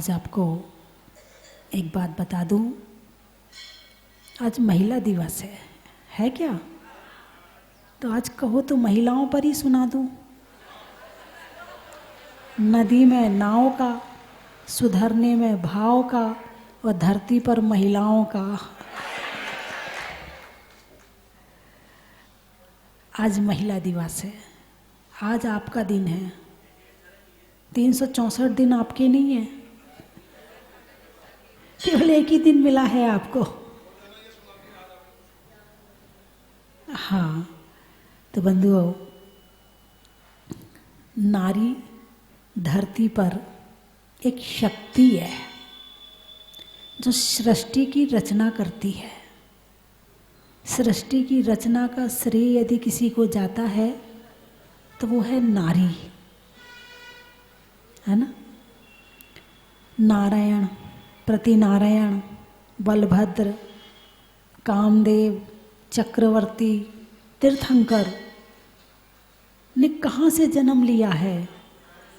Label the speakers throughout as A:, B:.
A: आज आपको एक बात बता दूं, आज महिला दिवस है क्या? तो आज कहो तो महिलाओं पर ही सुना दूं। नदी में नाव का, सुधरने में भाव का, और धरती पर महिलाओं का। आज महिला दिवस है, आज आपका दिन है। 364 दिन आपके नहीं है, केवल एक ही दिन मिला है आपको। हाँ, तो बंधुओं, नारी धरती पर एक शक्ति है जो सृष्टि की रचना करती है। सृष्टि की रचना का श्रेय यदि किसी को जाता है तो वो है नारी, है ना। नारायण, प्रतिनारायण, बलभद्र, कामदेव, चक्रवर्ती, तीर्थंकर ने कहाँ से जन्म लिया है?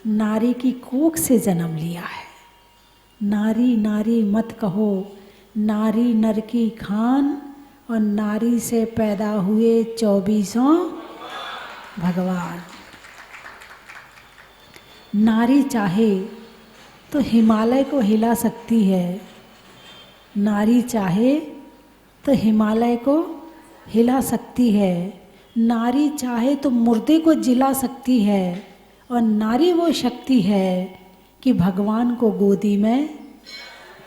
A: नारी की कोख से जन्म लिया है। नारी नारी मत कहो, नारी नर की खान, और नारी से पैदा हुए 24 भगवान। नारी चाहे तो हिमालय को हिला सकती है, नारी चाहे तो हिमालय को हिला सकती है, नारी चाहे तो मुर्दे को जिला सकती है, और नारी वो शक्ति है कि भगवान को गोदी में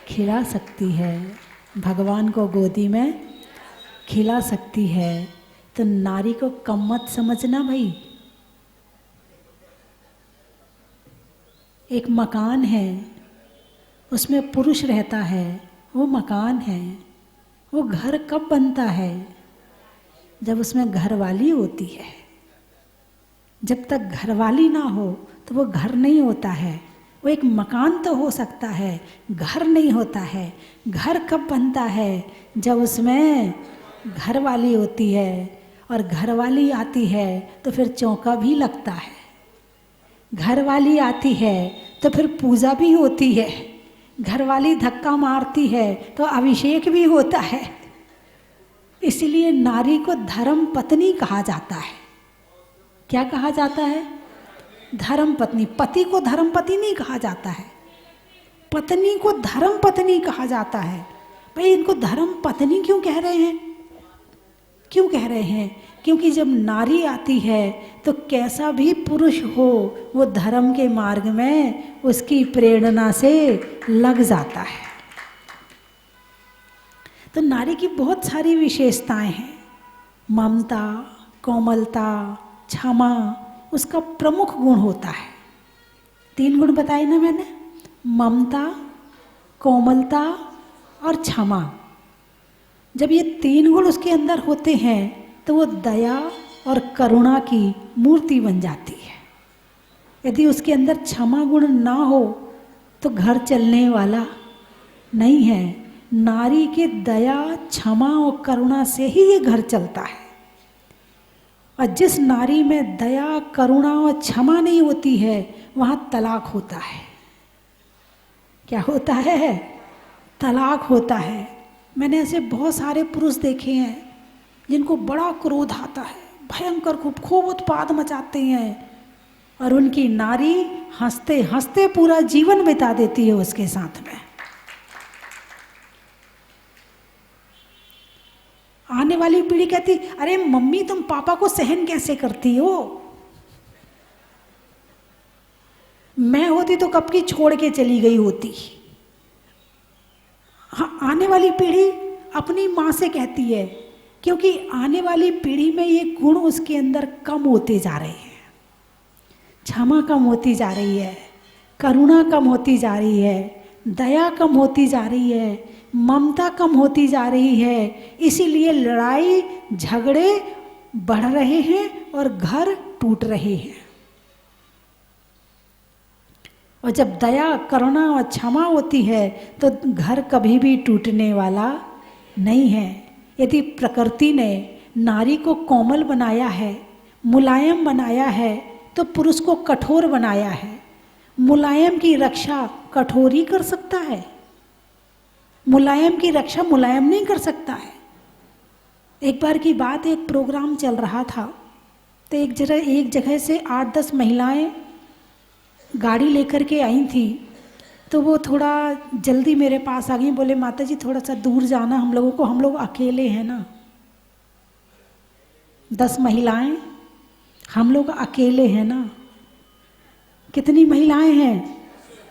A: खिला सकती है, भगवान को गोदी में खिला सकती है। तो नारी को कम मत समझना भाई। एक मकान है, उसमें पुरुष रहता है, वो मकान है। वो घर कब बनता है? जब उसमें घरवाली होती है। जब तक घरवाली ना हो तो वो घर नहीं होता है। वो एक मकान तो हो सकता है, घर नहीं होता है। घर कब बनता है? जब उसमें घरवाली होती है, और घरवाली आती है तो फिर चौका भी लगता है। घरवाली आती है तो फिर पूजा भी होती है। घरवाली धक्का मारती है तो अभिषेक भी होता है। इसलिए नारी को धर्म पत्नी कहा जाता है। क्या कहा जाता है? धर्म पत्नी। पति को धर्म पति नहीं कहा जाता है, पत्नी को धर्म पत्नी कहा जाता है। भाई, इनको धर्म पत्नी क्यों कह रहे हैं? क्यों कह रहे हैं? क्योंकि जब नारी आती है तो कैसा भी पुरुष हो, वो धर्म के मार्ग में उसकी प्रेरणा से लग जाता है। तो नारी की बहुत सारी विशेषताएं हैं। ममता, कोमलता, क्षमा उसका प्रमुख गुण होता है। 3 गुण बताए ना मैंने, ममता, कोमलता और क्षमा। जब ये 3 गुण उसके अंदर होते हैं तो वो दया और करुणा की मूर्ति बन जाती है। यदि उसके अंदर क्षमा गुण ना हो तो घर चलने वाला नहीं है। नारी के दया, क्षमा और करुणा से ही ये घर चलता है। और जिस नारी में दया, करुणा और क्षमा नहीं होती है, वहाँ तलाक होता है। क्या होता है? तलाक होता है। मैंने ऐसे बहुत सारे पुरुष देखे हैं जिनको बड़ा क्रोध आता है, भयंकर खूब उत्पाद मचाते हैं, और उनकी नारी हंसते हंसते पूरा जीवन बिता देती है उसके साथ में। आने वाली पीढ़ी कहती, अरे मम्मी तुम पापा को सहन कैसे करती हो? मैं होती तो कब की छोड़ के चली गई होती। हाँ, आने वाली पीढ़ी अपनी माँ से कहती है, क्योंकि आने वाली पीढ़ी में ये गुण उसके अंदर कम होते जा रहे हैं। क्षमा कम होती जा रही है, करुणा कम होती जा रही है, दया कम होती जा रही है, ममता कम होती जा रही है। इसीलिए लड़ाई झगड़े बढ़ रहे हैं और घर टूट रहे हैं। और जब दया, करुणा और क्षमा होती है तो घर कभी भी टूटने वाला नहीं है। यदि प्रकृति ने नारी को कोमल बनाया है, मुलायम बनाया है, तो पुरुष को कठोर बनाया है। मुलायम की रक्षा कठोर ही कर सकता है। मुलायम की रक्षा मुलायम नहीं कर सकता है। एक बार की बात, एक प्रोग्राम चल रहा था तो एक जगह से 8-10 महिलाएं गाड़ी लेकर के आई थी। तो वो थोड़ा जल्दी मेरे पास आ गई, बोले माता जी थोड़ा सा दूर जाना हम लोगों को, हम लोग अकेले हैं ना, 10 महिलाएं, हम लोग अकेले हैं ना। कितनी महिलाएं हैं?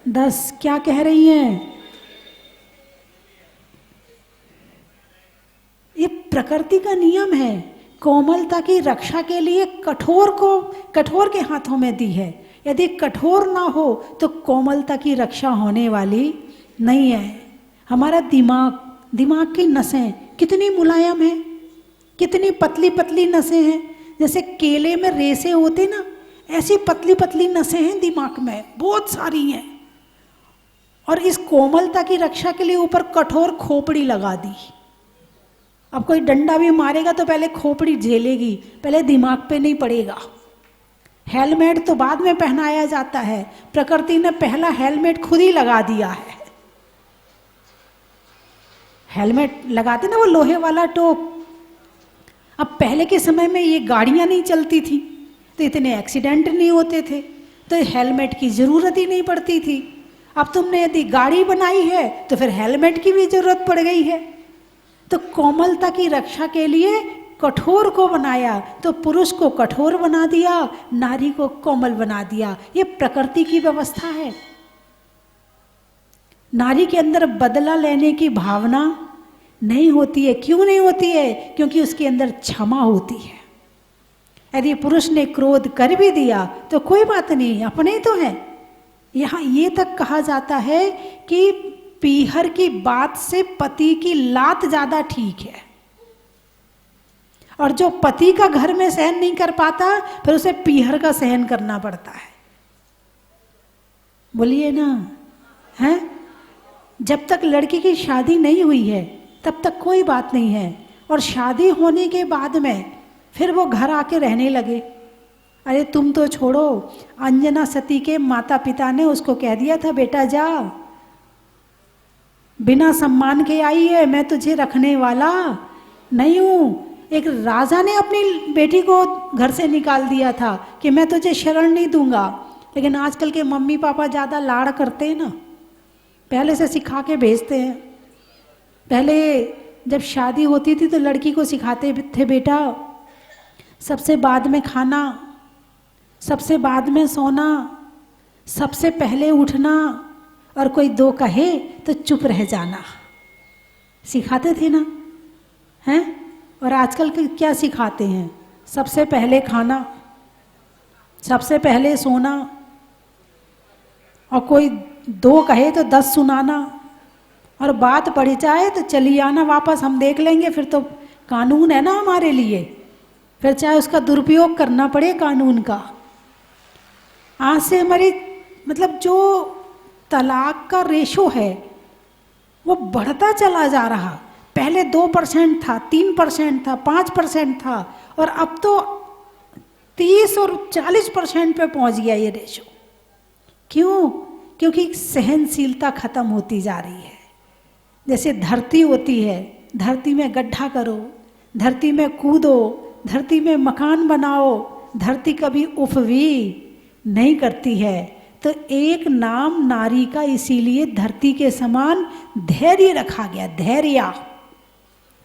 A: 10। क्या कह रही हैं? ये प्रकृति का नियम है। कोमलता की रक्षा के लिए कठोर के हाथों में दी है। यदि कठोर ना हो तो कोमलता की रक्षा होने वाली नहीं है। हमारा दिमाग की नसें कितनी मुलायम है, कितनी पतली पतली नसें हैं। जैसे केले में रेसे होते ना, ऐसी पतली पतली नसें हैं दिमाग में, बहुत सारी हैं। और इस कोमलता की रक्षा के लिए ऊपर कठोर खोपड़ी लगा दी। अब कोई डंडा भी मारेगा तो पहले खोपड़ी झेलेगी, पहले दिमाग पे नहीं पड़ेगा। हेलमेट तो बाद में पहनाया जाता है, प्रकृति ने पहला हेलमेट खुद ही लगा दिया है। हेलमेट लगाते ना वो लोहे वाला टोप। अब पहले के समय में ये गाड़ियां नहीं चलती थी तो इतने एक्सीडेंट नहीं होते थे, तो हेलमेट की जरूरत ही नहीं पड़ती थी। अब तुमने यदि गाड़ी बनाई है तो फिर हेलमेट की भी जरूरत पड़ गई है। तो कोमलता की रक्षा के लिए कठोर को बनाया, तो पुरुष को कठोर बना दिया, नारी को कोमल बना दिया। ये प्रकृति की व्यवस्था है। नारी के अंदर बदला लेने की भावना नहीं होती है। क्यों नहीं होती है? क्योंकि उसके अंदर क्षमा होती है। यदि पुरुष ने क्रोध कर भी दिया तो कोई बात नहीं, अपने तो है। यहाँ ये तक कहा जाता है कि पीहर की बात से पति की लात ज्यादा ठीक है। और जो पति का घर में सहन नहीं कर पाता फिर उसे पीहर का सहन करना पड़ता है। बोलिए ना, हैं? जब तक लड़की की शादी नहीं हुई है तब तक कोई बात नहीं है, और शादी होने के बाद में फिर वो घर आके रहने लगे। अरे तुम तो छोड़ो, अंजना सती के माता पिता ने उसको कह दिया था, बेटा जा, बिना सम्मान के आई है, मैं तुझे रखने वाला नहीं हूँ। एक राजा ने अपनी बेटी को घर से निकाल दिया था कि मैं तुझे शरण नहीं दूंगा। लेकिन आजकल के मम्मी पापा ज़्यादा लाड़ करते हैं ना, पहले से सिखा के भेजते हैं। पहले जब शादी होती थी तो लड़की को सिखाते थे, बेटा सबसे बाद में खाना, सबसे बाद में सोना, सबसे पहले उठना, और कोई दो कहे तो चुप रह जाना, सिखाते थे ना, हैं? और आजकल के क्या सिखाते हैं? सबसे पहले खाना, सबसे पहले सोना, और कोई दो कहे तो 10 सुनाना, और बात पड़ जाए तो चली आना वापस, हम देख लेंगे, फिर तो कानून है ना हमारे लिए, फिर चाहे उसका दुरुपयोग करना पड़े कानून का। आज से हमारी मतलब जो तलाक का रेशो है वो बढ़ता चला जा रहा। पहले 2% था, 3% था, 5% था, और अब तो 30 और 40% पे पहुंच गया ये रेशो। क्यों? क्योंकि सहनशीलता खत्म होती जा रही है। जैसे धरती होती है, धरती में गड्ढा करो, धरती में कूदो, धरती में मकान बनाओ, धरती कभी उफ भी नहीं करती है। तो एक नाम नारी का इसीलिए धरती के समान धैर्य रखा गया। धैर्य,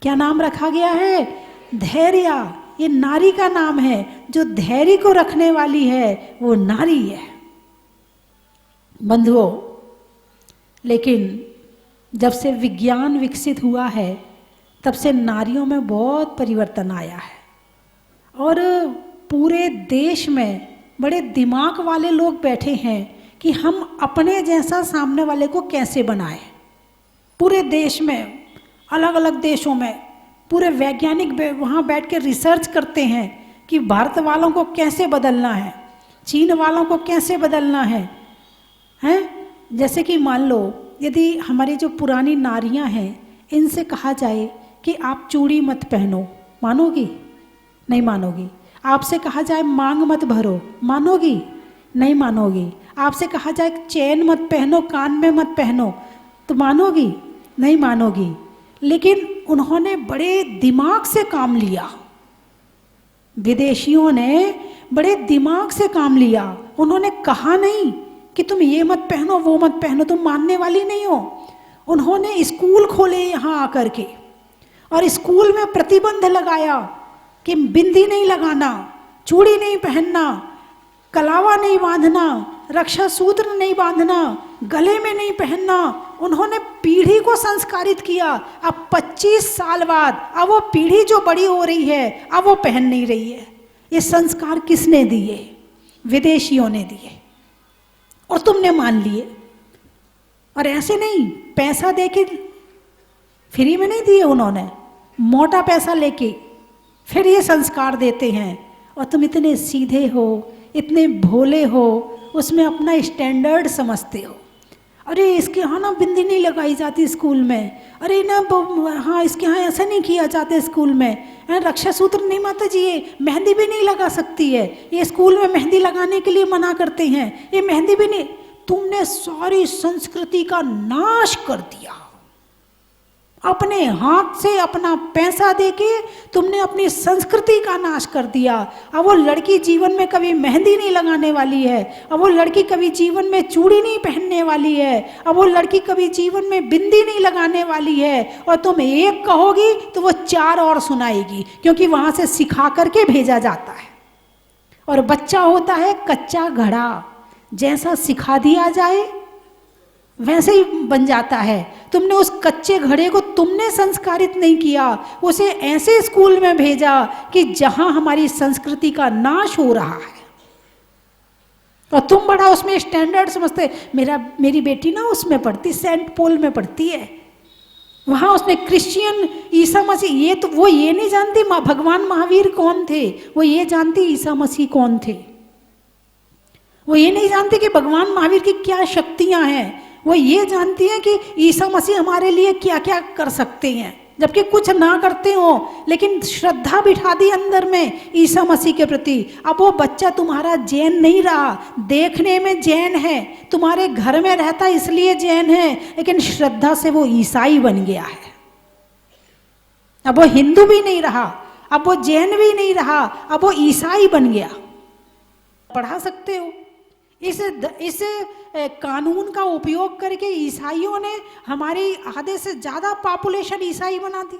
A: क्या नाम रखा गया है? धैर्य। ये नारी का नाम है। जो धैर्य को रखने वाली है वो नारी है बंधुओं। लेकिन जब से विज्ञान विकसित हुआ है तब से नारियों में बहुत परिवर्तन आया है, और पूरे देश में बड़े दिमाग वाले लोग बैठे हैं कि हम अपने जैसा सामने वाले को कैसे बनाएं। पूरे देश में, अलग अलग देशों में पूरे वैज्ञानिक वहाँ बैठ के रिसर्च करते हैं कि भारत वालों को कैसे बदलना है, चीन वालों को कैसे बदलना है, हैं? जैसे कि मान लो यदि हमारी जो पुरानी नारियां हैं इनसे कहा जाए कि आप चूड़ी मत पहनो, मानोगी? नहीं मानोगी। आपसे कहा जाए मांग मत भरो, मानोगी? नहीं मानोगी। आपसे कहा जाए चेन मत पहनो, कान में मत पहनो, तो मानोगी? नहीं मानोगी। लेकिन उन्होंने बड़े दिमाग से काम लिया, विदेशियों ने बड़े दिमाग से काम लिया। उन्होंने कहा नहीं कि तुम ये मत पहनो, वो मत पहनो, तुम मानने वाली नहीं हो। उन्होंने स्कूल खोले यहाँ आकर के, और स्कूल में प्रतिबंध लगाया कि बिंदी नहीं लगाना, चूड़ी नहीं पहनना, कलावा नहीं बांधना, रक्षा सूत्र नहीं बांधना, गले में नहीं पहनना। उन्होंने पीढ़ी को संस्कारित किया। अब 25 साल बाद अब वो पीढ़ी जो बड़ी हो रही है, अब वो पहन नहीं रही है। ये संस्कार किसने दिए? विदेशियों ने दिए, और तुमने मान लिए। और ऐसे नहीं पैसा देके, फ्री में नहीं दिए उन्होंने, मोटा पैसा लेके फिर ये संस्कार देते हैं। और तुम इतने सीधे हो, इतने भोले हो, उसमें अपना स्टैंडर्ड समझते हो। अरे इसके यहाँ ना बिंदी नहीं लगाई जाती स्कूल में, अरे ना हाँ इसके यहाँ ऐसा नहीं किया जाता स्कूल में, रक्षा सूत्र नहीं माता जी, ये मेहंदी भी नहीं लगा सकती है, ये स्कूल में मेहंदी लगाने के लिए मना करते हैं, ये मेहंदी भी नहीं। तुमने सारी संस्कृति का नाश कर दिया। अपने हाथ से अपना पैसा देके तुमने अपनी संस्कृति का नाश कर दिया। अब वो लड़की जीवन में कभी मेहंदी नहीं लगाने वाली है, अब वो लड़की कभी जीवन में चूड़ी नहीं पहनने वाली है, अब वो लड़की कभी जीवन में बिंदी नहीं लगाने वाली है। और तुम एक कहोगी तो वो 4 और सुनाएगी, क्योंकि वहां से सिखा करके भेजा जाता है। और बच्चा होता है कच्चा घड़ा, जैसा सिखा दिया जाए वैसे ही बन जाता है। तुमने उस कच्चे घड़े को तुमने संस्कारित नहीं किया, उसे ऐसे स्कूल में भेजा कि जहां हमारी संस्कृति का नाश हो रहा है। और तुम बड़ा उसमें स्टैंडर्ड समझते। मेरी बेटी ना उसमें पढ़ती, सेंट पॉल में पढ़ती है, वहां उसने क्रिश्चियन ईसा मसीह, ये तो वो ये नहीं जानती भगवान महावीर कौन थे, वो ये जानती ईसा मसीह कौन थे। वो ये नहीं जानती कि भगवान महावीर की क्या शक्तियां हैं, वो ये जानती हैं कि ईसा मसीह हमारे लिए क्या क्या कर सकते हैं, जबकि कुछ ना करते हो, लेकिन श्रद्धा बिठा दी अंदर में ईसा मसीह के प्रति। अब वो बच्चा तुम्हारा जैन नहीं रहा, देखने में जैन है, तुम्हारे घर में रहता इसलिए जैन है, लेकिन श्रद्धा से वो ईसाई बन गया है। अब वो हिंदू भी नहीं रहा, अब वो जैन भी नहीं रहा, अब वो ईसाई बन गया। पढ़ा सकते हो। इस कानून का उपयोग करके ईसाइयों ने हमारी आधे से ज़्यादा पॉपुलेशन ईसाई बना दी,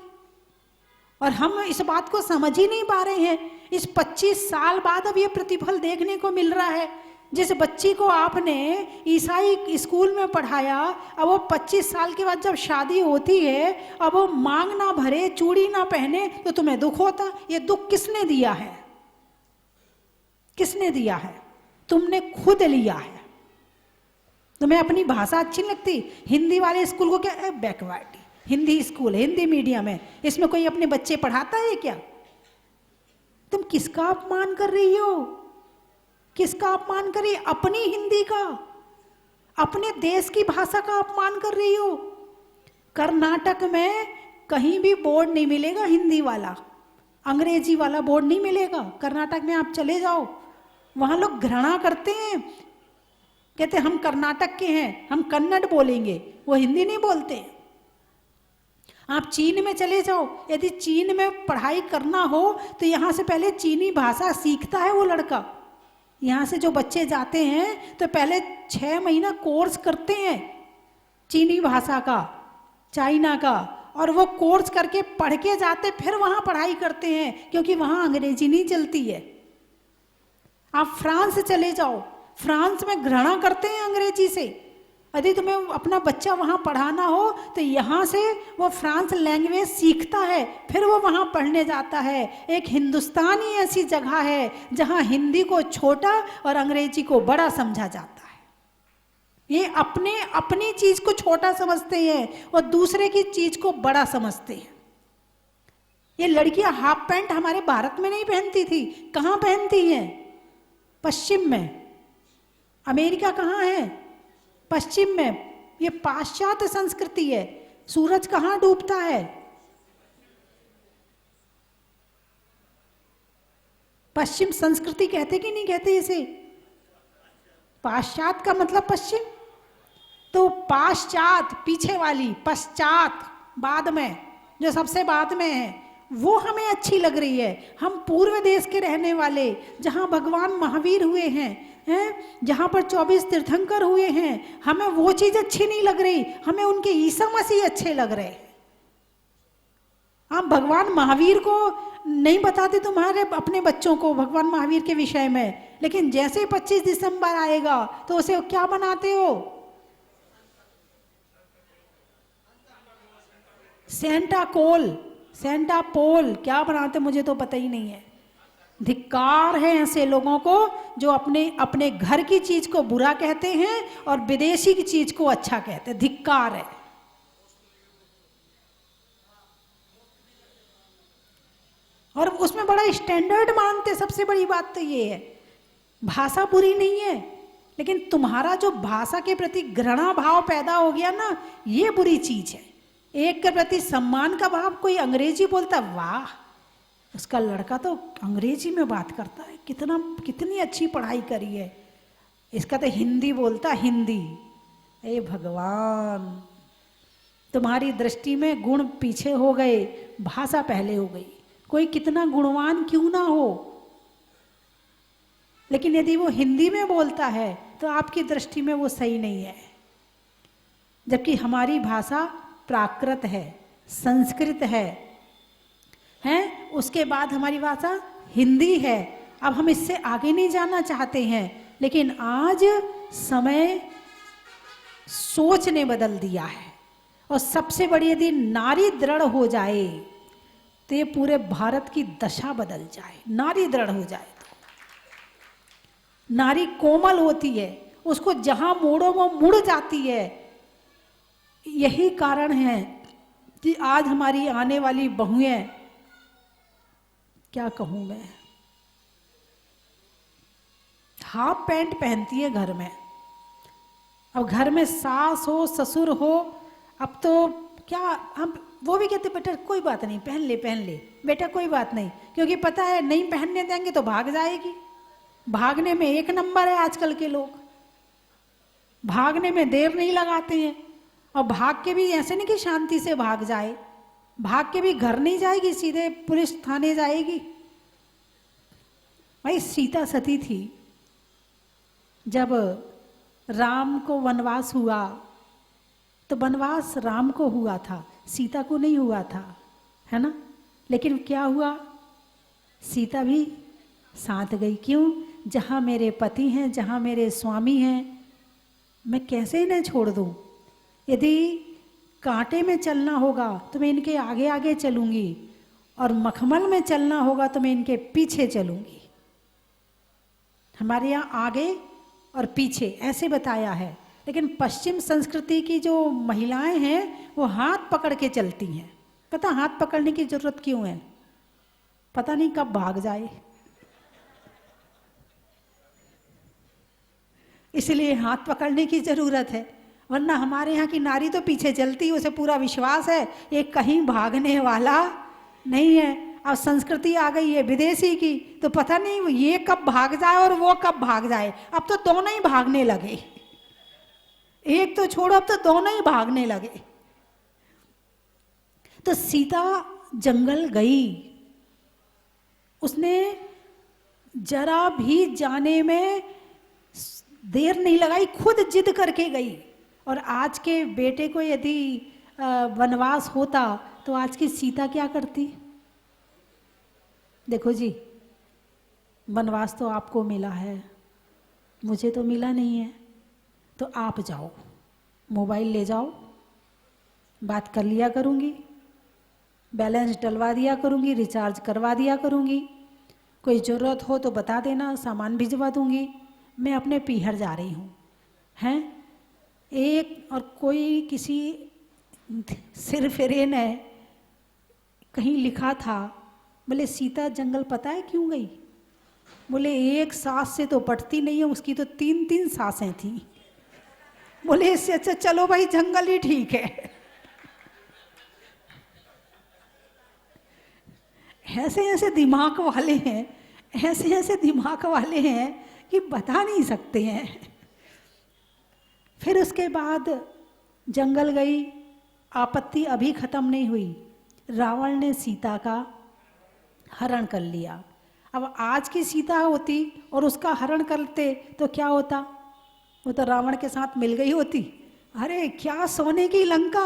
A: और हम इस बात को समझ ही नहीं पा रहे हैं। इस 25 साल बाद अब ये प्रतिफल देखने को मिल रहा है। जिस बच्ची को आपने ईसाई स्कूल में पढ़ाया, अब वो 25 साल के बाद जब शादी होती है, अब वो मांग ना भरे, चूड़ी ना पहने, तो तुम्हें दुख होता। ये दुख किसने दिया है? किसने दिया है? तुमने खुद लिया है। तुम्हें अपनी भाषा अच्छी लगती? हिंदी वाले स्कूल को क्या backward, Hindi school, Hindi medium है, इसमें कोई अपने बच्चे पढ़ाता है क्या? तुम किसका अपमान कर रही हो? किसका अपमान कर रही? अपनी हिंदी का, अपने देश की भाषा का अपमान कर रही हो। कर्नाटक में कहीं भी बोर्ड नहीं मिलेगा हिंदी वाला, अंग्रेजी वाला बोर्ड नहीं मिलेगा। कर्नाटक में आप चले जाओ, वहां लोग घृणा करते हैं, कहते हम कर्नाटक के हैं, हम कन्नड़ बोलेंगे, वो हिंदी नहीं बोलते। आप चीन में चले जाओ, यदि चीन में पढ़ाई करना हो तो यहाँ से पहले चीनी भाषा सीखता है वो लड़का। यहाँ से जो बच्चे जाते हैं तो पहले 6 महीना कोर्स करते हैं चीनी भाषा का, चाइना का, और वो कोर्स करके पढ़ के जाते, फिर वहाँ पढ़ाई करते हैं, क्योंकि वहाँ अंग्रेजी नहीं चलती है। आप फ्रांस चले जाओ, फ्रांस में घृणा करते हैं अंग्रेजी से। यदि तुम्हें अपना बच्चा वहाँ पढ़ाना हो तो यहाँ से वो फ्रांस लैंग्वेज सीखता है, फिर वो वहाँ पढ़ने जाता है। एक हिंदुस्तान ही ऐसी जगह है जहाँ हिंदी को छोटा और अंग्रेजी को बड़ा समझा जाता है। ये अपनी चीज़ को छोटा समझते हैं और दूसरे की चीज़ को बड़ा समझते हैं। ये लड़कियाँ हाफ पैंट हमारे भारत में नहीं पहनती थी, कहाँ पहनती हैं? पश्चिम में। अमेरिका कहाँ है? पश्चिम में। ये पाश्चात्य संस्कृति है। सूरज कहाँ डूबता है? पश्चिम संस्कृति कहते कि नहीं कहते इसे? पाश्चात का मतलब पश्चिम, तो पाश्चात पीछे वाली, पश्चात बाद में, जो सबसे बाद में है, वो हमें अच्छी लग रही है। हम पूर्व देश के रहने वाले, जहाँ भगवान महावीर हुए हैं, जहाँ पर 24 तीर्थंकर हुए हैं, हमें वो चीज़ अच्छी नहीं लग रही, हमें उनके ईसा मसीह अच्छे लग रहे हैं। आप भगवान महावीर को नहीं बताते तुम्हारे अपने बच्चों को भगवान महावीर के विषय में, लेकिन जैसे 25 दिसंबर आएगा तो उसे क्या बनाते हो? सेंटा कोल, सेंटा पोल, क्या बनाते मुझे तो पता ही नहीं है। धिक्कार है ऐसे लोगों को जो अपने अपने घर की चीज को बुरा कहते हैं और विदेशी की चीज को अच्छा कहते हैं। धिक्कार है। और उसमें बड़ा स्टैंडर्ड मानते। सबसे बड़ी बात तो ये है, भाषा बुरी नहीं है, लेकिन तुम्हारा जो भाषा के प्रति घृणा भाव पैदा हो गया ना, ये बुरी चीज है। एक के प्रति सम्मान का भाव, कोई अंग्रेजी बोलता, वाह उसका लड़का तो अंग्रेजी में बात करता है, कितनी अच्छी पढ़ाई करी है, इसका तो हिंदी बोलता, हिंदी। ए भगवान, तुम्हारी दृष्टि में गुण पीछे हो गए, भाषा पहले हो गई। कोई कितना गुणवान क्यों ना हो, लेकिन यदि वो हिंदी में बोलता है तो आपकी दृष्टि में वो सही नहीं है। जबकि हमारी भाषा प्राकृत है, संस्कृत है, उसके बाद हमारी भाषा हिंदी है। अब हम इससे आगे नहीं जाना चाहते हैं, लेकिन आज समय सोच ने बदल दिया है। और सबसे बड़ी, यदि नारी दृढ़ हो जाए तो ये पूरे भारत की दशा बदल जाए। नारी दृढ़ हो जाए तो, नारी कोमल होती है, उसको जहां मोड़ो वो मुड़ जाती है। यही कारण है कि आज हमारी आने वाली बहुएं, क्या कहूं मैं, हाफ पैंट पहनती है घर में। अब घर में सास हो ससुर हो, अब तो क्या, हम वो भी कहते बेटा कोई बात नहीं, पहन ले बेटा, कोई बात नहीं, क्योंकि पता है नहीं पहनने देंगे तो भाग जाएगी। भागने में एक नंबर है आजकल के लोग, भागने में देर नहीं लगाते हैं। और भाग के भी ऐसे नहीं कि शांति से भाग जाए, भाग के भी घर नहीं जाएगी, सीधे पुलिस थाने जाएगी। भाई सीता सती थी, जब राम को वनवास हुआ तो वनवास राम को हुआ था, सीता को नहीं हुआ था, है ना। लेकिन क्या हुआ, सीता भी साथ गई। क्यों? जहाँ मेरे पति हैं, जहाँ मेरे स्वामी हैं, मैं कैसे इन्हें छोड़ दूँ। यदि कांटे में चलना होगा तो मैं इनके आगे आगे चलूँगी, और मखमल में चलना होगा तो मैं इनके पीछे चलूँगी। हमारे यहाँ आगे और पीछे ऐसे बताया है, लेकिन पश्चिम संस्कृति की जो महिलाएं हैं वो हाथ पकड़ के चलती हैं। पता हाथ पकड़ने की जरूरत क्यों है? पता नहीं कब भाग जाए, इसलिए हाथ पकड़ने की जरूरत है। वरना हमारे यहाँ की नारी तो पीछे चलती है, उसे पूरा विश्वास है ये कहीं भागने वाला नहीं है। अब संस्कृति आ गई है विदेशी की, तो पता नहीं ये कब भाग जाए और वो कब भाग जाए। अब तो दोनों ही भागने लगे, एक तो छोड़ो, अब तो दोनों ही भागने लगे। तो सीता जंगल गई, उसने जरा भी जाने में देर नहीं लगाई, खुद जिद करके गई। और आज के बेटे को यदि वनवास होता तो आज की सीता क्या करती? देखो जी, वनवास तो आपको मिला है, मुझे तो मिला नहीं है, तो आप जाओ, मोबाइल ले जाओ, बात कर लिया करूँगी, बैलेंस डलवा दिया करूँगी, रिचार्ज करवा दिया करूँगी, कोई ज़रूरत हो तो बता देना, सामान भिजवा दूँगी, मैं अपने पीहर जा रही हूँ। हैं एक और कोई किसी सिर फिरे ने कहीं लिखा था, बोले सीता जंगल पता है क्यों गई? बोले एक सांस से तो पटती नहीं है, उसकी तो 3-3 सांसें थी। बोले इससे अच्छा चलो भाई जंगल ही ठीक है। ऐसे ऐसे दिमाग वाले हैं, ऐसे ऐसे दिमाग वाले हैं कि बता नहीं सकते हैं। फिर उसके बाद जंगल गई, आपत्ति अभी खत्म नहीं हुई, रावण ने सीता का हरण कर लिया। अब आज की सीता होती और उसका हरण करते तो क्या होता? वो तो रावण के साथ मिल गई होती। अरे क्या सोने की लंका!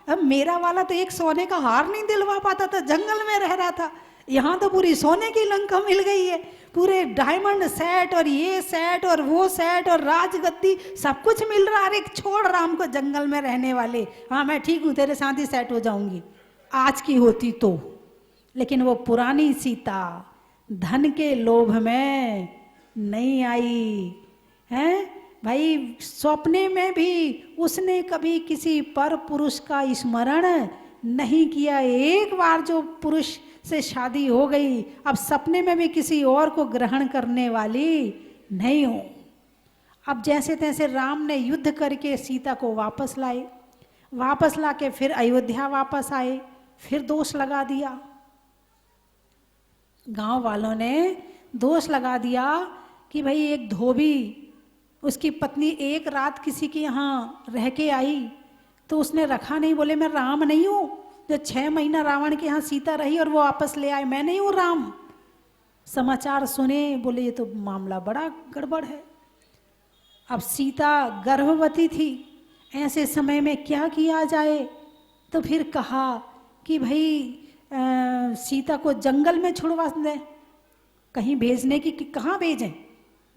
A: अब मेरा वाला तो एक सोने का हार नहीं दिलवा पाता था, जंगल में रह रहा था, यहाँ तो पूरी सोने की लंका मिल गई है, पूरे डायमंड सेट और ये सेट और वो सेट और राजगद्दी सब कुछ मिल रहा। अरे छोड़ राम को, जंगल में रहने वाले, हाँ मैं ठीक हूँ, तेरे साथ ही सेट हो जाऊंगी आज की होती तो। लेकिन वो पुरानी सीता धन के लोभ में नहीं आई है भाई। सपने में भी उसने कभी किसी पर पुरुष का स्मरण नहीं किया। एक बार जो पुरुष से शादी हो गई, अब सपने में भी किसी और को ग्रहण करने वाली नहीं हो। अब जैसे तैसे राम ने युद्ध करके सीता को वापस लाए, वापस लाके फिर अयोध्या वापस आए, फिर दोष लगा दिया। गांव वालों ने दोष लगा दिया कि भाई एक धोबी, उसकी पत्नी एक रात किसी के यहाँ रह के आई तो उसने रखा नहीं, बोले मैं राम नहीं हूँ जो 6 महीना रावण के यहाँ सीता रही और वो वापस ले आए, मैं नहीं हूँ राम। समाचार सुने, बोले ये तो मामला बड़ा गड़बड़ है। अब सीता गर्भवती थी, ऐसे समय में क्या किया जाए? तो फिर कहा कि भाई सीता को जंगल में छुड़वा दें, कहीं भेजने की कहाँ भेजें,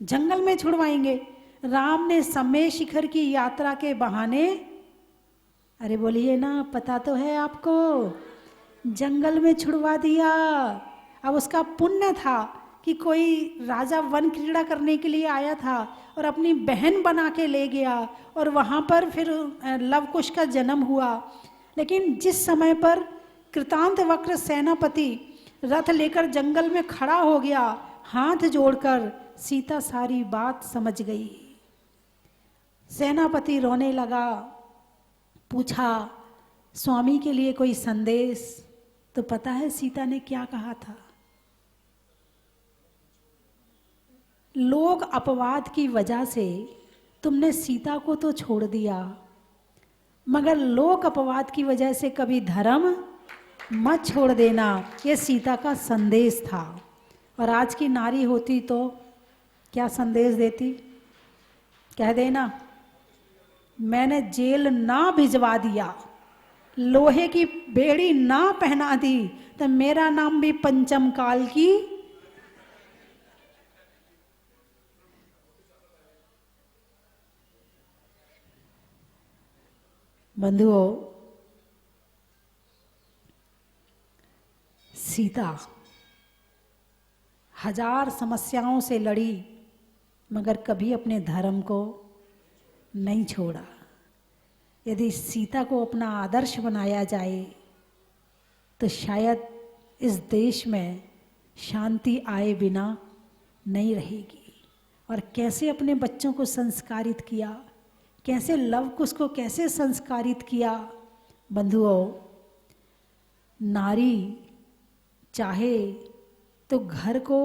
A: जंगल में छुड़वाएंगे। राम ने समय शिखर की यात्रा के बहाने, अरे बोलिए ना, पता तो है आपको, जंगल में छुड़वा दिया। अब उसका पुण्य था कि कोई राजा वन क्रीड़ा करने के लिए आया था और अपनी बहन बना के ले गया और वहाँ पर फिर लव कुश का जन्म हुआ। लेकिन जिस समय पर कृतांत वक्र सेनापति रथ लेकर जंगल में खड़ा हो गया, हाथ जोड़कर, सीता सारी बात समझ गई। सेनापति रोने लगा, पूछा स्वामी के लिए कोई संदेश? तो पता है सीता ने क्या कहा था? लोग अपवाद की वजह से तुमने सीता को तो छोड़ दिया, मगर लोक अपवाद की वजह से कभी धर्म मत छोड़ देना, ये सीता का संदेश था। और आज की नारी होती तो क्या संदेश देती? कह देना मैंने जेल ना भिजवा दिया, लोहे की बेड़ी ना पहना दी, तो मेरा नाम भी पंचम काल की। बंधुओं, सीता हजार समस्याओं से लड़ी मगर कभी अपने धर्म को नहीं छोड़ा। यदि सीता को अपना आदर्श बनाया जाए तो शायद इस देश में शांति आए बिना नहीं रहेगी। और कैसे अपने बच्चों को संस्कारित किया, कैसे लव कुश को कैसे संस्कारित किया। बंधुओं, नारी चाहे तो घर को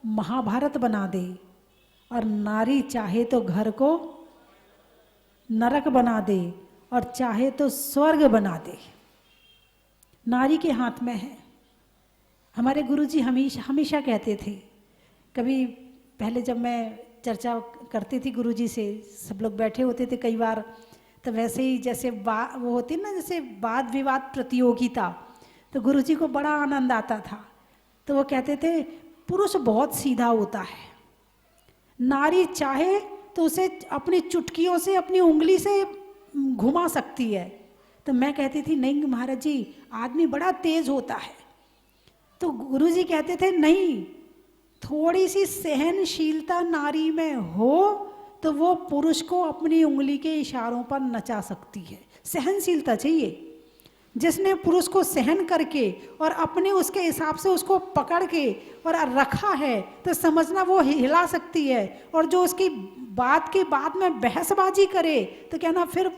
A: महाभारत बना दे और नारी चाहे तो घर को नरक बना दे और चाहे तो स्वर्ग बना दे। नारी के हाथ में है। हमारे गुरुजी हमेशा कहते थे, कभी पहले जब मैं चर्चा करती थी गुरुजी से, सब लोग बैठे होते थे कई बार, तो वैसे ही जैसे वो होती ना, जैसे वाद विवाद प्रतियोगिता, तो गुरुजी को बड़ा आनंद आता था। तो वो कहते थे पुरुष बहुत सीधा होता है, नारी चाहे तो उसे अपनी चुटकियों से, अपनी उंगली से घुमा सकती है। तो मैं कहती थी नहीं महाराज जी, आदमी बड़ा तेज होता है। तो गुरुजी कहते थे नहीं, थोड़ी सी सहनशीलता नारी में हो तो वो पुरुष को अपनी उंगली के इशारों पर नचा सकती है। सहनशीलता चाहिए। जिसने पुरुष को सहन करके और अपने उसके हिसाब से उसको पकड़ के और रखा है तो समझना वो हिला सकती है। और जो उसकी बात के बाद में बहसबाजी करे तो कहना फिर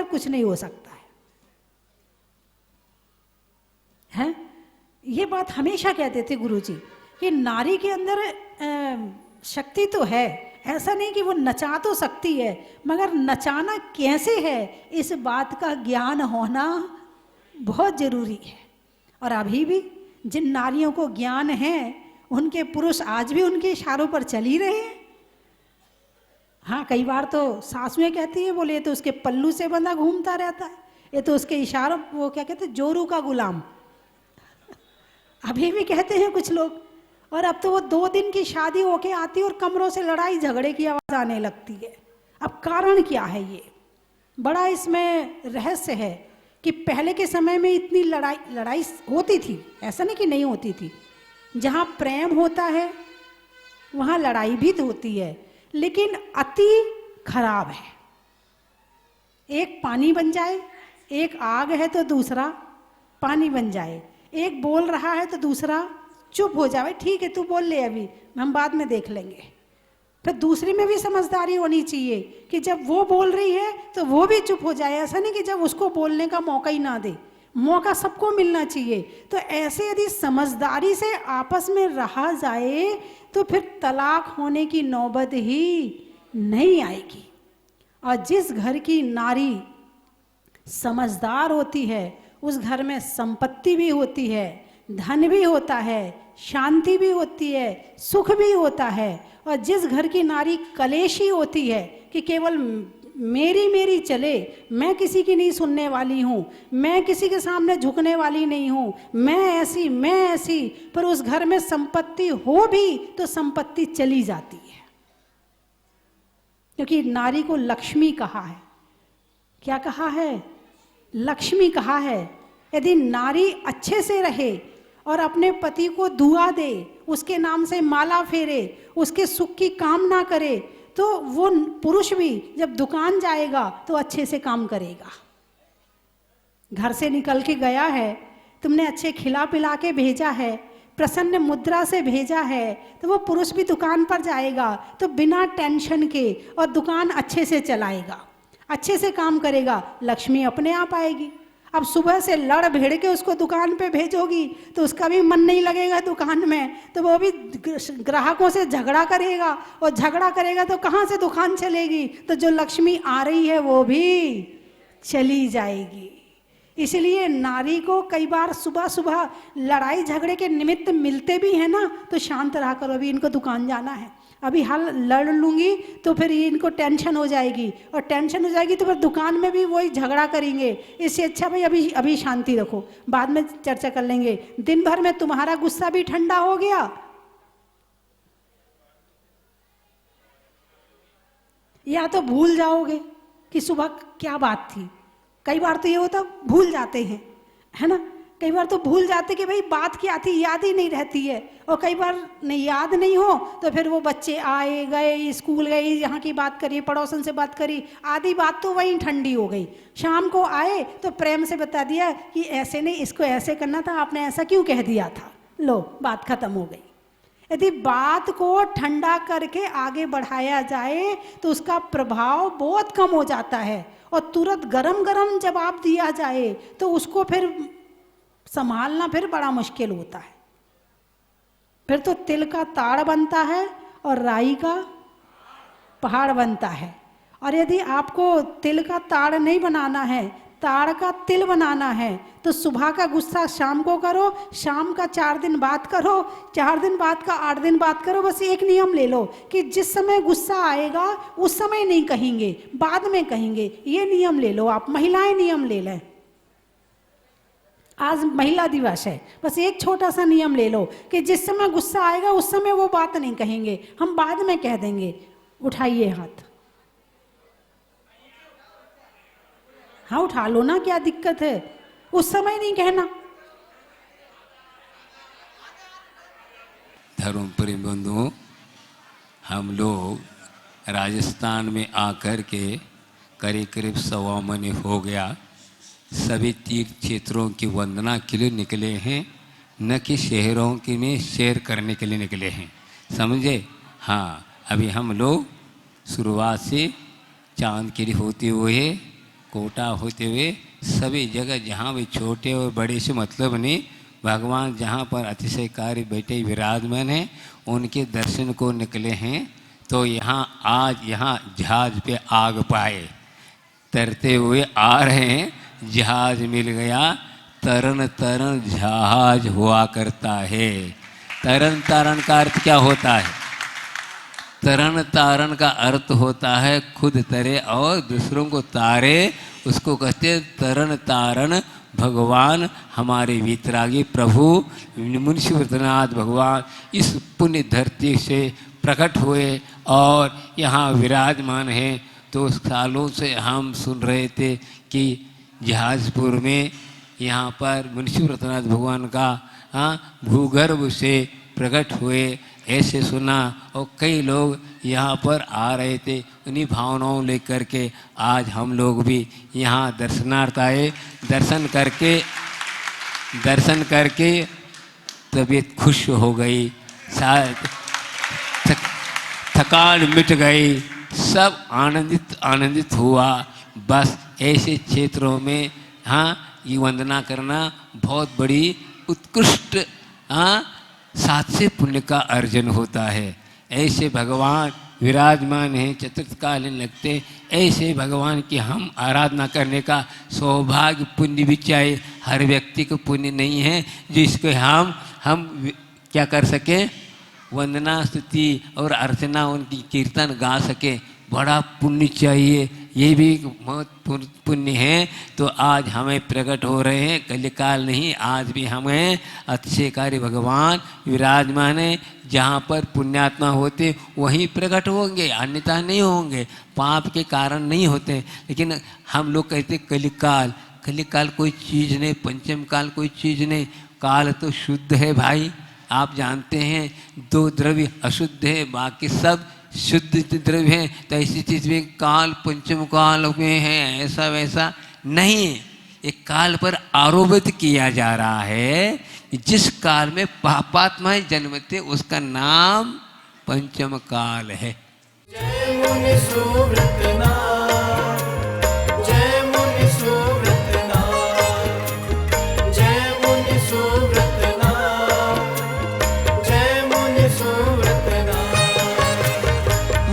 A: कुछ नहीं हो सकता है। ये बात हमेशा कहते थे गुरुजी कि नारी के अंदर शक्ति तो है, ऐसा नहीं कि वो नचा तो सकती है, मगर नचाना कैसे है इस बात का ज्ञान होना बहुत जरूरी है। और अभी भी जिन नारियों को ज्ञान है उनके पुरुष आज भी उनके इशारों पर चल ही रहे हैं। हाँ, कई बार तो सासुएं कहती है, बोले ये तो उसके पल्लू से बंधा घूमता रहता है, ये तो उसके इशारों, वो क्या कहते हैं, जोरू का गुलाम। अभी भी कहते हैं कुछ लोग। और अब तो वो 2 दिन की शादी होके आती है और कमरों से लड़ाई झगड़े की आवाज़ आने लगती है। अब कारण क्या है? ये बड़ा इसमें रहस्य है कि पहले के समय में इतनी लड़ाई होती थी, ऐसा नहीं कि नहीं होती थी। जहाँ प्रेम होता है वहाँ लड़ाई भी होती है, लेकिन अति खराब है। एक पानी बन जाए, एक आग है तो दूसरा पानी बन जाए, एक बोल रहा है तो दूसरा चुप हो जाए, ठीक है तू बोल ले, अभी हम बाद में देख लेंगे। फिर दूसरे में भी समझदारी होनी चाहिए कि जब वो बोल रही है तो वो भी चुप हो जाए, ऐसा नहीं कि जब उसको बोलने का मौका ही ना दे, मौका सबको मिलना चाहिए। तो ऐसे यदि समझदारी से आपस में रहा जाए तो फिर तलाक होने की नौबत ही नहीं आएगी। और जिस घर की नारी समझदार होती है उस घर में संपत्ति भी होती है, धन भी होता है, शांति भी होती है, सुख भी होता है। और जिस घर की नारी कलेशी होती है कि केवल मेरी मेरी चले, मैं किसी की नहीं सुनने वाली हूँ, मैं किसी के सामने झुकने वाली नहीं हूँ, मैं ऐसी, पर उस घर में संपत्ति हो भी तो संपत्ति चली जाती है। क्योंकि नारी को लक्ष्मी कहा है। क्या कहा है? लक्ष्मी कहा है। यदि नारी अच्छे से रहे और अपने पति को दुआ दे, उसके नाम से माला फेरे, उसके सुख की कामना करे, तो वो पुरुष भी जब दुकान जाएगा तो अच्छे से काम करेगा। घर से निकल के गया है, तुमने अच्छे खिला पिला के भेजा है, प्रसन्न मुद्रा से भेजा है, तो वो पुरुष भी दुकान पर जाएगा तो बिना टेंशन के और दुकान अच्छे से चलाएगा, अच्छे से काम करेगा, लक्ष्मी अपने आप आएगी। अब सुबह से लड़ भिड़ के उसको दुकान पे भेजोगी तो उसका भी मन नहीं लगेगा दुकान में, तो वो भी ग्राहकों से झगड़ा करेगा, और झगड़ा करेगा तो कहाँ से दुकान चलेगी? तो जो लक्ष्मी आ रही है वो भी चली जाएगी। इसलिए नारी को कई बार सुबह सुबह लड़ाई झगड़े के निमित्त मिलते भी हैं ना, तो शांत रहा करो, अभी इनको दुकान जाना है, अभी हाल लड़ लूँगी तो फिर इनको टेंशन हो जाएगी, और टेंशन हो जाएगी तो फिर दुकान में भी वही झगड़ा करेंगे। इससे अच्छा भाई अभी शांति रखो, बाद में चर्चा कर लेंगे। दिन भर में तुम्हारा गुस्सा भी ठंडा हो गया, या तो भूल जाओगे कि सुबह क्या बात थी। कई बार तो ये होता भूल जाते हैं, है ना, कई बार तो भूल जाते कि भाई बात क्या थी, याद ही नहीं रहती है। और कई बार नहीं याद नहीं हो तो फिर वो बच्चे आए गए, स्कूल गए, यहाँ की बात करी, पड़ोसन से बात करी, आधी बात तो वहीं ठंडी हो गई। शाम को आए तो प्रेम से बता दिया कि ऐसे नहीं, इसको ऐसे करना था, आपने ऐसा क्यों कह दिया था, लो बात खत्म हो गई। यदि बात को ठंडा करके आगे बढ़ाया जाए तो उसका प्रभाव बहुत कम हो जाता है, और तुरंत गरम गरम जवाब दिया जाए तो उसको फिर संभालना फिर बड़ा मुश्किल होता है। फिर तो तिल का ताड़ बनता है और राई का पहाड़ बनता है। और यदि आपको तिल का ताड़ नहीं बनाना है, ताड़ का तिल बनाना है, तो सुबह का गुस्सा शाम को करो, शाम का 4 दिन बाद करो, 4 दिन बाद का 8 दिन बाद करो। बस एक नियम ले लो कि जिस समय गुस्सा आएगा उस समय नहीं कहेंगे, बाद में कहेंगे। ये नियम ले लो आप, महिलाएं नियम ले लें। आज महिला दिवस है, बस एक छोटा सा नियम ले लो कि जिस समय गुस्सा आएगा उस समय वो बात नहीं कहेंगे, हम बाद में कह देंगे। उठाइए हाथ, हाँ उठा लो ना, क्या दिक्कत है, उस समय नहीं कहना।
B: धर्म प्रेम बंधुओं, हम लोग राजस्थान में आकर के करीब 1.25 महीने हो गया। सभी तीर्थ क्षेत्रों की वंदना के लिए निकले हैं, न कि शहरों के में शेयर करने के लिए निकले हैं, समझे। हाँ, अभी हम लोग शुरुआत से चांदकेरी होते हुए, कोटा होते हुए, सभी जगह जहाँ भी छोटे और बड़े से मतलब नहीं, भगवान जहाँ पर अतिशयकारी बैठे विराजमान हैं उनके दर्शन को निकले हैं। तो यहाँ आज यहाँ जहाज पे आग पाए, तरते हुए आ रहे हैं, जहाज मिल गया, तरन तरन जहाज हुआ करता है। तरन तारण का अर्थ क्या होता है? तरन तारण का अर्थ होता है खुद तरे और दूसरों को तारे, उसको कहते हैं तरन तारण। भगवान हमारे वीतरागी प्रभु मुंशी व्रतनाथ भगवान इस पुण्य धरती से प्रकट हुए और यहाँ विराजमान हैं। तो सालों से हम सुन रहे थे कि जहाजपुर में यहाँ पर मुंशी व्रतनाथ भगवान का भूगर्भ से प्रकट हुए, ऐसे सुना और कई लोग यहाँ पर आ रहे थे। उन्हीं भावनाओं लेकर के आज हम लोग भी यहाँ दर्शनार्थ आए। दर्शन करके तबीयत खुश हो गई, शायद थकान मिट गई, सब आनंदित हुआ। बस ऐसे क्षेत्रों में ये वंदना करना बहुत बड़ी उत्कृष्ट सात्स्य पुण्य का अर्जन होता है। ऐसे भगवान विराजमान हैं, चतुर्थकालीन लगते, ऐसे भगवान की हम आराधना करने का सौभाग्य पुण्य भी चाहिए। हर व्यक्ति को पुण्य नहीं है जिसको हम क्या कर सकें, वंदना स्तुति और अर्चना उनकी कीर्तन गा सके, बड़ा पुण्य चाहिए। ये भी बहुत पुण्य है। तो आज हमें प्रकट हो रहे हैं, कलिकाल नहीं, आज भी हमें अच्छे कार्य भगवान विराजमान है। जहाँ पर पुण्यात्मा होते वहीं प्रकट होंगे, अन्यथा नहीं होंगे, पाप के कारण नहीं होते। लेकिन हम लोग कहते कलिकाल कोई चीज़ नहीं, पंचम काल कोई चीज़ नहीं, काल तो शुद्ध है भाई। आप जानते हैं 2 द्रव्य अशुद्ध है, बाकी सब शुद्ध द्रव्य हैं। तो ऐसी चीज़ में काल पंचम काल में है, ऐसा वैसा नहीं है। एक काल पर आरोपित किया जा रहा है, जिस काल में पापात्माएं जन्मते उसका नाम पंचम काल है।
C: जय मुनि सुव्रतनाथ, जय मुनि सुव्रतनाथ, जय मुनि सुव्रतनाथ, जय मुनि सुव्रतनाथ।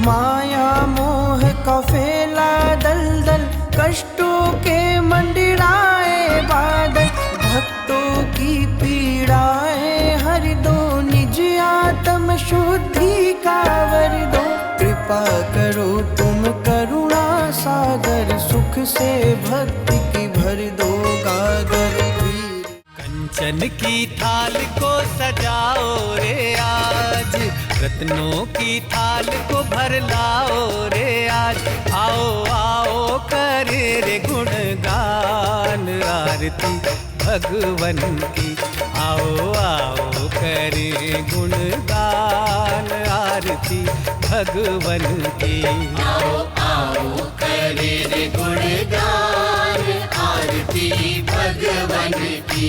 C: माया मोह का फैला दलदल, कष्टों के मंडराए बादल, भक्तों की पीड़ाएं हर दो, निज आत्म शुद्धि का वर दो। कृपा करो तुम करुणा सागर, सुख से भक्ति की भर दो गागर। कंचन की थाल को सजाओ रे आज, रत्नों की थाल को भर लाओ रे आज। आओ आओ करे रे गुणगान आरती भगवन की, आओ आओ करे गुणगान आरती भगवन की। आओ आओ करे रे गुणगान आरती भगवन की।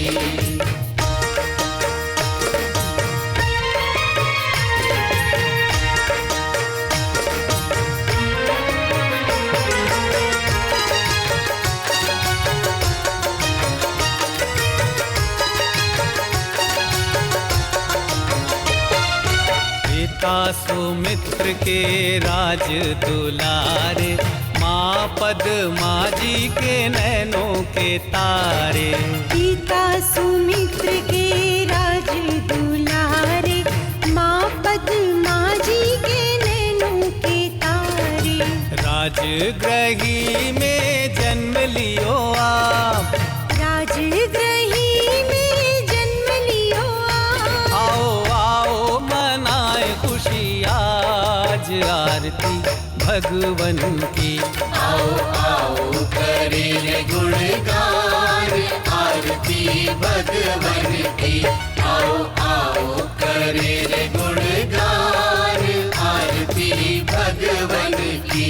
C: सुमित्र के राज दुलारे, माँ पद्मा जी के नैनों के तारे।
D: पिता सुमित्र के राज दुलारे, माँ पद्मा जी के नैनों के तारे।
C: राजगृही में जन्म लियो आप,
D: राजगृही में जन्म लियो आप।
C: आओ आओ मनाए खुशी आज आरती भगवन की। आओ आओ करे रे गुणगान आरती भगवन की। आओ आओ करे रे गुणगान आरती भगवन की।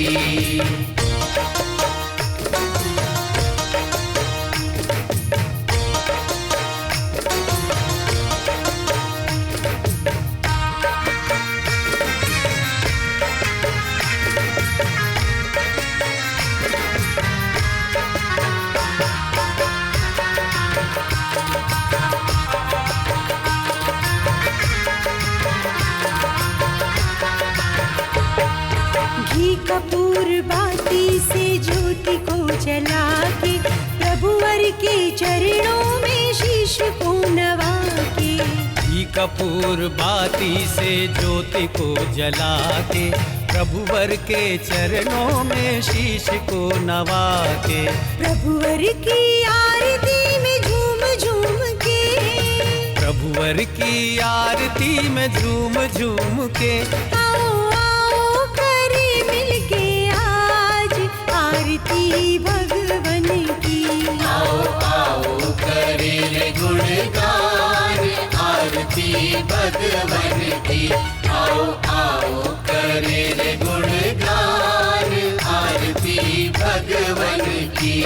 D: कपूर बाती से ज्योति को जला के प्रभुवर के चरणों में शीश को नवा के।
C: घी कपूर बाती से ज्योति को जला के प्रभुवर के चरणों में शीश को नवा के।
D: प्रभुवर की आरती में झूम झूम के,
C: प्रभुवर की आरती में झूम झूम के।
D: आओ आओ करे मिलके आज आरती भगवन की।
E: आओ आओ करे रे गुणगान आरती भगवन की। आओ आओ करे रे गुणगान आरती भगवन की।